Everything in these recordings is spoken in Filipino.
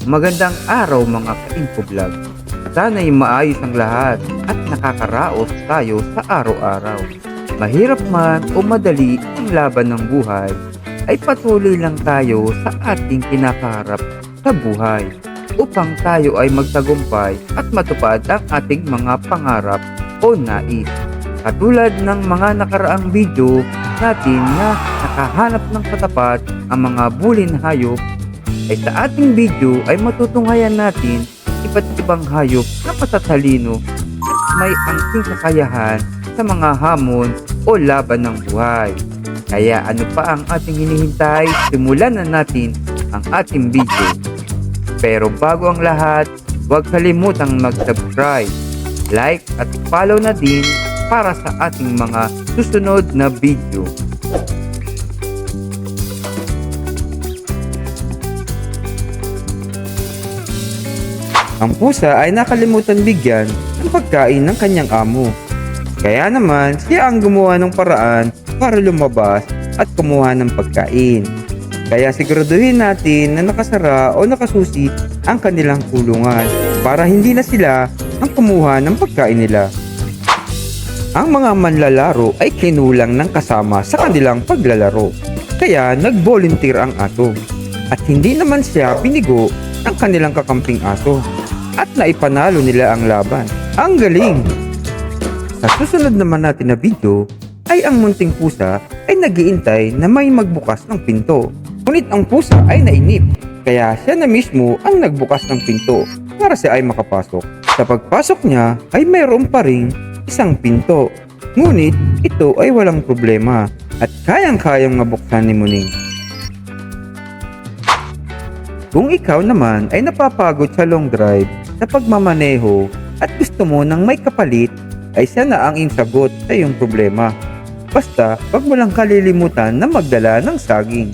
Magandang araw mga ka-info vlog. Sana'y maayos ang lahat at nakakaraos tayo sa araw-araw. Mahirap man o madali ang laban ng buhay, ay patuloy lang tayo sa ating kinakaharap sa buhay upang tayo ay magtagumpay at matupad ang ating mga pangarap o nais. Katulad ng mga nakaraang video natin na nakahanap ng katapat ang mga bulin hayop, ay sa ating video ay matutunghayan natin iba't ibang hayop na matatalino at may angking kakayahan sa mga hamon o laban ng buhay. Kaya ano pa ang ating hinihintay? Simulan na natin ang ating video. Pero bago ang lahat, huwag kalimutang mag-subscribe, like at follow na din para sa ating mga susunod na video. Ang pusa ay nakalimutan bigyan ng pagkain ng kanyang amo. Kaya naman siya ang gumawa ng paraan para lumabas at kumuha ng pagkain. Kaya siguraduhin natin na nakasara o nakasusi ang kanilang kulungan para hindi na sila ang kumuha ng pagkain nila. Ang mga manlalaro ay kinulang ng kasama sa kanilang paglalaro. Kaya nag-volunteer ang aso. At hindi naman siya binigo ng kanilang kakamping aso. At naipanalo nila ang laban. Ang galing! Sa susunod naman natin na video, ay ang munting pusa ay nag-iintay na may magbukas ng pinto. Ngunit ang pusa ay nainip, kaya siya na mismo ang nagbukas ng pinto para siya ay makapasok. Sa pagpasok niya ay mayroon pa ring isang pinto. Ngunit ito ay walang problema at kayang-kayang mabuksan ni Muning. Kung ikaw naman ay napapagod sa long drive sa pagmamaneho at gusto mo ng may kapalit, ay siya na ang iyong sagot sa iyong problema. Basta wag mo lang kalilimutan na magdala ng saging.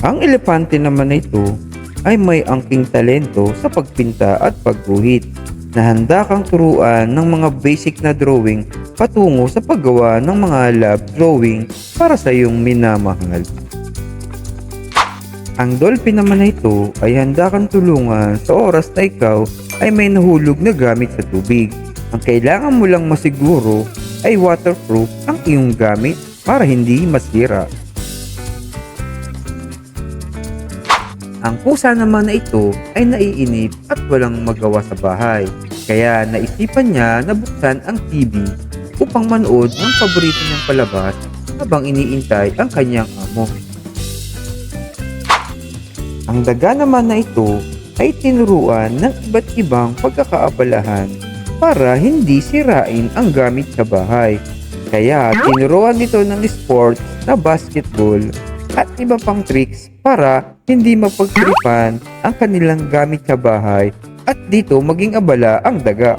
Ang elepante naman na ito ay may angking talento sa pagpinta at pagguhit na handa kang turuan ng mga basic na drawing patungo sa paggawa ng mga lab drawing para sa iyong minamahal. Ang dolphin naman na ito ay handa kang tulungan sa oras na ikaw ay may nahulog na gamit sa tubig. Ang kailangan mo lang masiguro ay waterproof ang iyong gamit para hindi masira. Ang pusa naman na ito ay naiinip at walang magawa sa bahay. Kaya naisipan niya na buksan ang TV upang manood ng paborito niyang palabas habang iniintay ang kanyang amo. Ang daga naman na ito ay tinuruan ng iba't ibang pagkakaabalahan para hindi sirain ang gamit sa bahay. Kaya tinuruan nito ng sport na basketball at iba pang tricks para hindi mapagtripan ang kanilang gamit sa bahay at dito maging abala ang daga.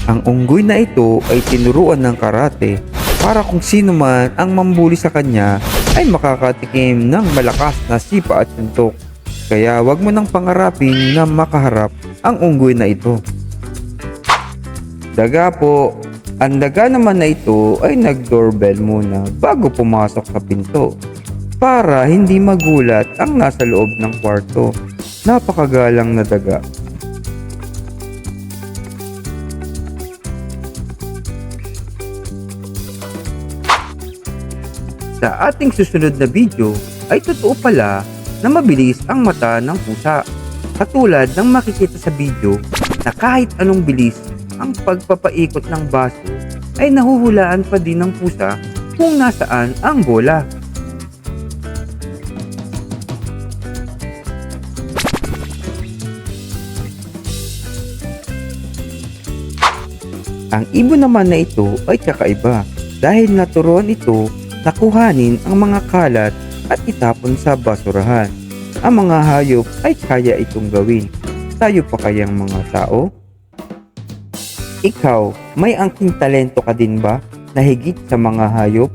Ang unggoy na ito ay tinuruan ng karate para kung sino man ang mambuli sa kanya ay makakatikim ng malakas na sipa at suntok. Kaya wag mo nang pangarapin na makaharap ang unggoy na ito. Daga po. Ang daga naman na ito ay nag-doorbell muna bago pumasok sa pinto para hindi magulat ang nasa loob ng kwarto. Napakagalang na daga. Sa ating susunod na video ay totoo pala na mabilis ang mata ng pusa. Katulad ng makikita sa video na kahit anong bilis ang pagpapaikot ng baso ay nahuhulaan pa din ng pusa kung nasaan ang bola. Ang ibon naman na ito ay kakaiba dahil naturuan ito na kuhanin ang mga kalat at itapon sa basurahan. Ang mga hayop ay kaya itong gawin. Tayo pa kayang mga tao? Ikaw, may angking talento ka din ba na higit sa mga hayop?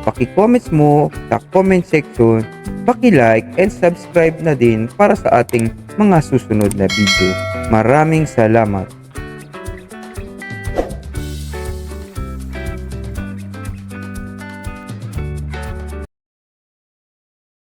paki-comments mo sa comment section, paki-like and subscribe na din para sa ating mga susunod na video. Maraming salamat!